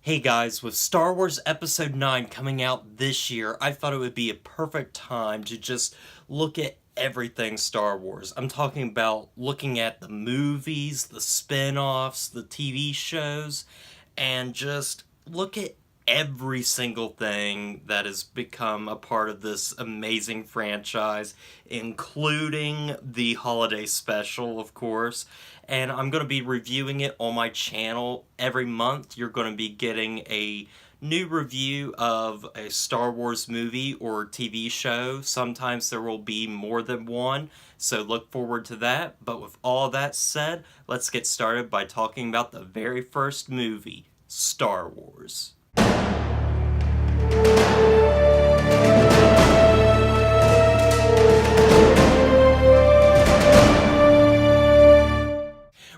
Hey guys, with Star Wars Episode 9 coming out this year, I thought it would be a perfect time to just look at everything Star Wars. I'm talking about looking at the movies, the spin-offs, the TV shows, and just look at every single thing that has become a part of this amazing franchise, including the holiday special, of course. And I'm going to be reviewing it on my channel every month. You're going to be getting a new review of a Star Wars movie or TV show. Sometimes there will be more than one, so look forward to that. But with all that said, let's get started by talking about the very first movie, Star Wars.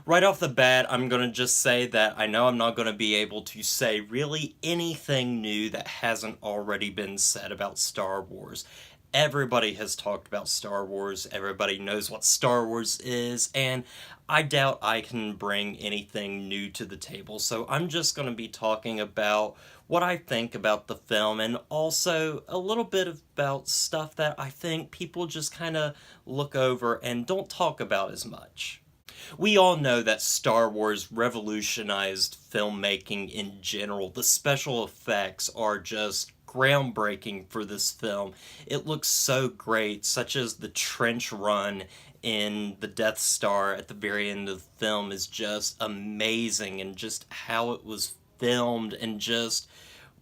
Right off the bat, I'm going to just say that I know I'm not going to be able to say really anything new that hasn't already been said about Star Wars. Everybody has talked about Star Wars, everybody knows what Star Wars is, and I doubt I can bring anything new to the table. So I'm just going to be talking about what I think about the film and also a little bit about stuff that I think people just kind of look over and don't talk about as much. We all know that Star Wars revolutionized filmmaking in general. The special effects are just groundbreaking for this film. It looks so great, such as the trench run in the Death Star at the very end of the film is just amazing, and just how it was filmed and just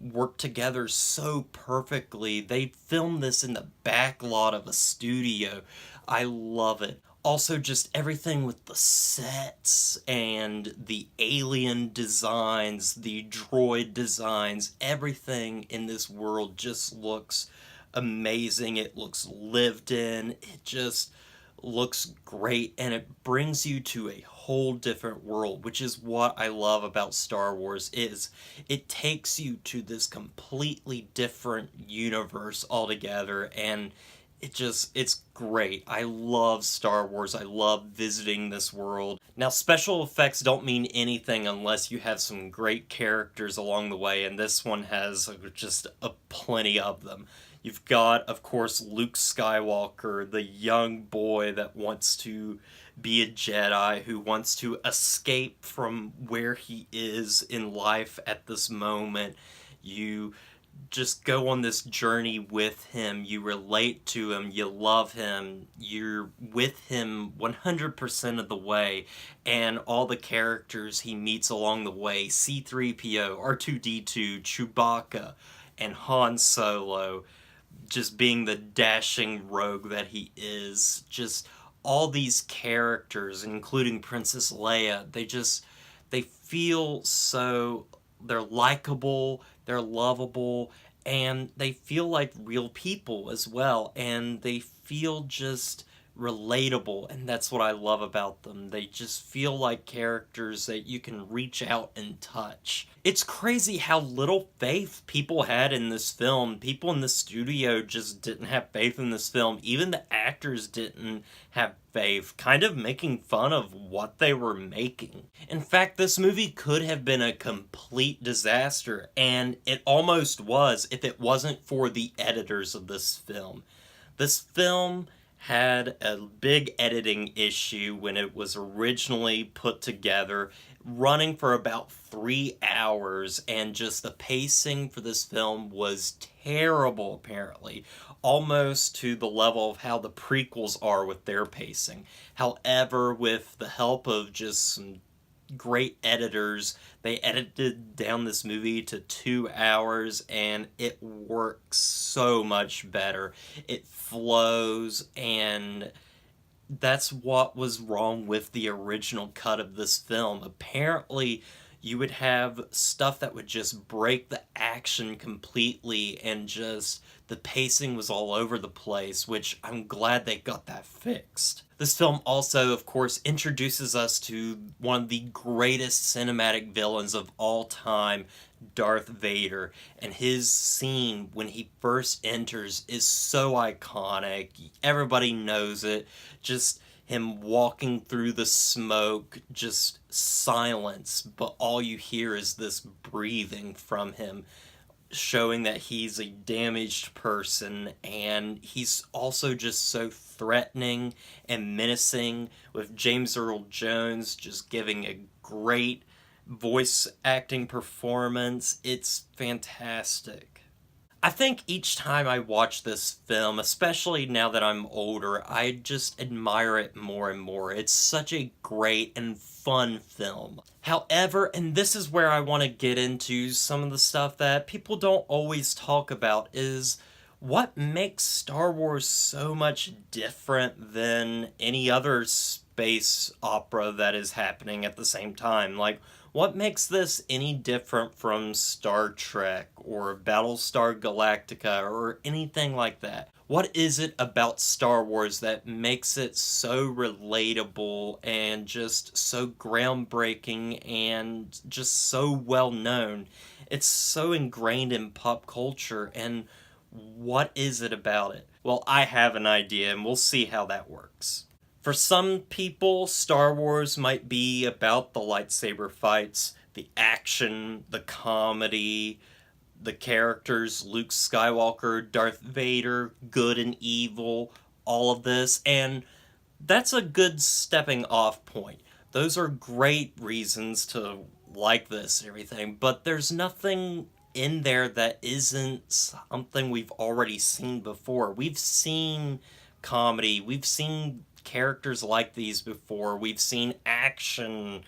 worked together so perfectly. They filmed this in the back lot of a studio. I love it. Also, just everything with the sets and the alien designs, the droid designs, everything in this world just looks amazing. It looks lived in. It just looks great, and it brings you to a whole different world, which is what I love about Star Wars. Is it takes you to this completely different universe altogether, and it's great. I love Star Wars. I love visiting this world. Now, special effects don't mean anything unless you have some great characters along the way, and this one has just a plenty of them. You've got, of course, Luke Skywalker, the young boy that wants to be a Jedi, who wants to escape from where he is in life at this moment. You just go on this journey with him, you relate to him, you love him, you're with him 100% of the way, and all the characters he meets along the way, C-3PO, R2-D2, Chewbacca, and Han Solo, just being the dashing rogue that he is, just all these characters, including Princess Leia, they feel so, they're likable, they're lovable, and they feel like real people as well, and they feel just relatable, and that's what I love about them. They just feel like characters that you can reach out and touch. It's crazy how little faith people had in this film. People in the studio just didn't have faith in this film. Even the actors didn't have faith, kind of making fun of what they were making. In fact, this movie could have been a complete disaster, and it almost was if it wasn't for the editors of this film. This film had a big editing issue when it was originally put together, running for about 3 hours, and just the pacing for this film was terrible, apparently, almost to the level of how the prequels are with their pacing. However, with the help of just some great editors, they edited down this movie to 2 hours, and it works so much better. It flows, and that's what was wrong with the original cut of this film. Apparently, you would have stuff that would just break the action completely, and just the pacing was all over the place, which I'm glad they got that fixed. This film also, of course, introduces us to one of the greatest cinematic villains of all time, Darth Vader, and his scene when he first enters is so iconic. Everybody knows it. Just him walking through the smoke, just silence, but all you hear is this breathing from him, showing that he's a damaged person, and he's also just so threatening and menacing, with James Earl Jones just giving a great voice acting performance. It's fantastic. I think each time I watch this film, especially now that I'm older, I just admire it more and more. It's such a great and fun film. However, and this is where I want to get into some of the stuff that people don't always talk about, is what makes Star Wars so much different than any other space opera that is happening at the same time. Like, what makes this any different from Star Trek or Battlestar Galactica or anything like that? What is it about Star Wars that makes it so relatable and just so groundbreaking and just so well known? It's so ingrained in pop culture, and what is it about it? Well, I have an idea, and we'll see how that works. For some people, Star Wars might be about the lightsaber fights, the action, the comedy, the characters, Luke Skywalker, Darth Vader, good and evil, all of this, and that's a good stepping off point. Those are great reasons to like this and everything, but there's nothing in there that isn't something we've already seen before. We've seen comedy, we've seen characters like these before, we've seen action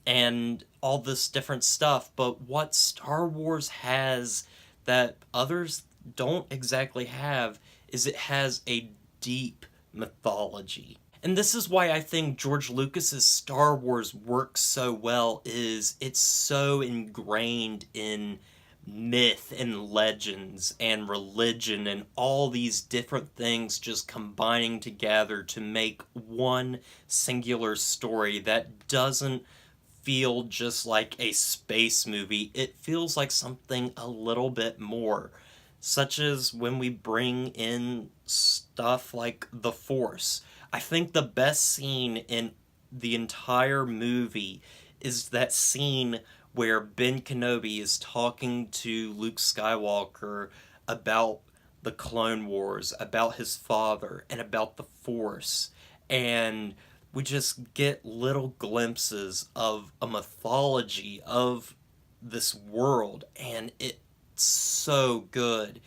and all this different stuff, but what Star Wars has that others don't exactly have is it has a deep mythology. And this is why I think George Lucas's Star Wars works so well, is it's so ingrained in myth and legends and religion and all these different things just combining together to make one singular story that doesn't feel just like a space movie. It feels like something a little bit more, such as when we bring in stuff like the Force. I think the best scene in the entire movie is that scene where Ben Kenobi is talking to Luke Skywalker about the Clone Wars, about his father, and about the Force. And we just get little glimpses of a mythology of this world, and it's so good.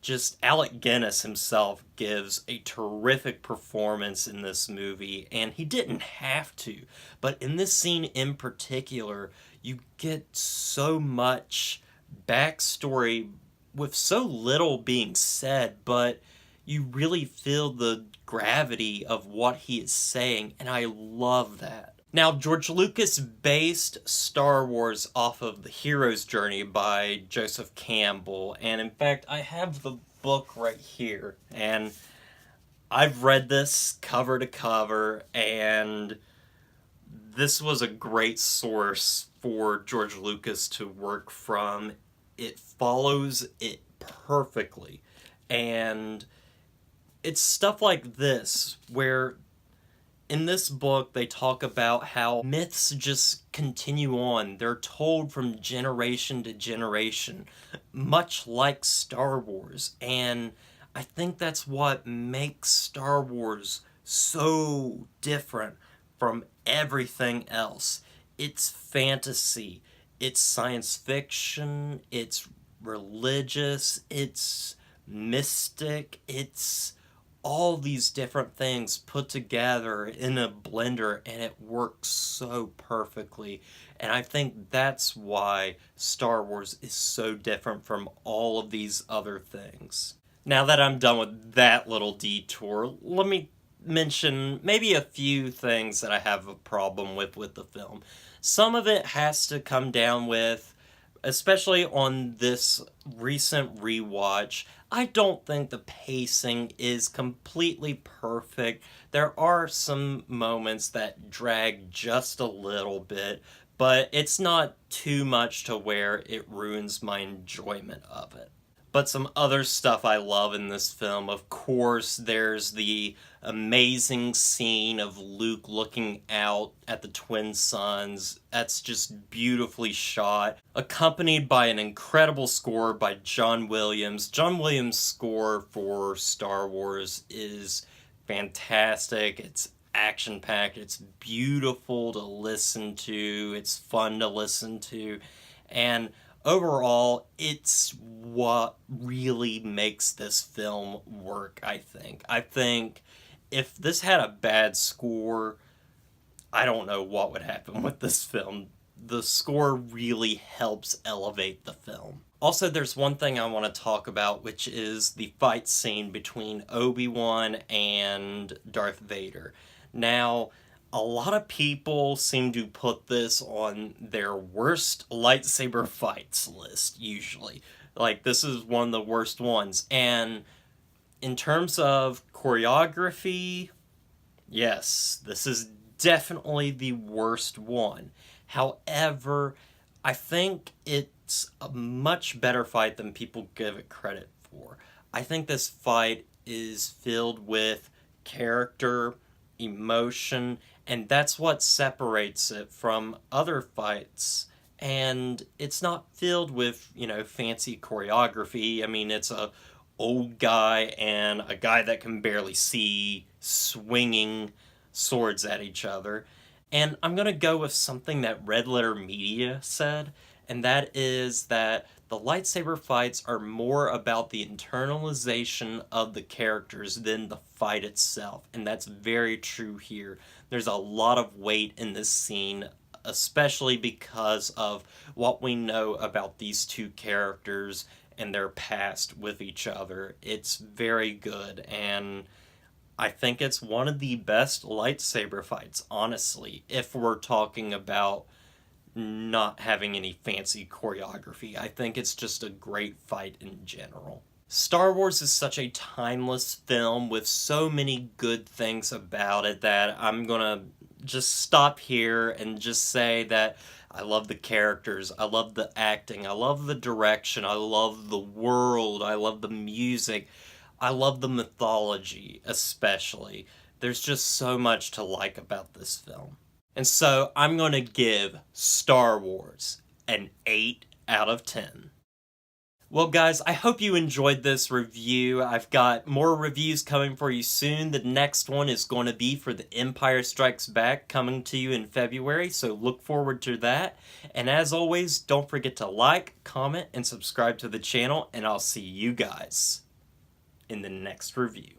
Just Alec Guinness himself gives a terrific performance in this movie, and he didn't have to, but in this scene in particular, you get so much backstory with so little being said, but you really feel the gravity of what he is saying, and I love that. Now, George Lucas based Star Wars off of The Hero's Journey by Joseph Campbell, and in fact, I have the book right here, and I've read this cover to cover, and this was a great source for George Lucas to work from. It follows it perfectly, and it's stuff like this where in this book they talk about how myths just continue on. They're told from generation to generation, much like Star Wars, and I think that's what makes Star Wars so different from everything else. It's fantasy, it's science fiction, it's religious, it's mystic, it's all these different things put together in a blender, and it works so perfectly. And I think that's why Star Wars is so different from all of these other things. Now that I'm done with that little detour, let me mention maybe a few things that I have a problem with the film. Some of it has to come down with, especially on this recent rewatch, I don't think the pacing is completely perfect. There are some moments that drag just a little bit, but it's not too much to where it ruins my enjoyment of it. But some other stuff I love in this film, of course, there's the amazing scene of Luke looking out at the twin suns. That's just beautifully shot, accompanied by an incredible score by John Williams. John Williams' score for Star Wars is fantastic. It's action-packed. It's beautiful to listen to. It's fun to listen to. And overall, it's what really makes this film work, I think. I think if this had a bad score, I don't know what would happen with this film. The score really helps elevate the film. Also, there's one thing I want to talk about, which is the fight scene between Obi-Wan and Darth Vader. Now, a lot of people seem to put this on their worst lightsaber fights list, usually. Like, this is one of the worst ones. And in terms of choreography, yes, this is definitely the worst one. However, I think it's a much better fight than people give it credit for. I think this fight is filled with character, emotion, and that's what separates it from other fights. And it's not filled with, fancy choreography. I mean, it's a old guy and a guy that can barely see swinging swords at each other. And I'm going to go with something that Red Letter Media said, and that is that the lightsaber fights are more about the internalization of the characters than the fight itself, and that's very true here. There's a lot of weight in this scene, especially because of what we know about these two characters and their past with each other. It's very good, and I think it's one of the best lightsaber fights, honestly, if we're talking about not having any fancy choreography. I think it's just a great fight in general. Star Wars is such a timeless film with so many good things about it that I'm gonna just stop here and just say that I love the characters, I love the acting, I love the direction, I love the world, I love the music, I love the mythology especially. There's just so much to like about this film. And so I'm going to give Star Wars an 8 out of 10. Well, guys, I hope you enjoyed this review. I've got more reviews coming for you soon. The next one is going to be for The Empire Strikes Back, coming to you in February, so look forward to that. And as always, don't forget to like, comment, and subscribe to the channel, and I'll see you guys in the next review.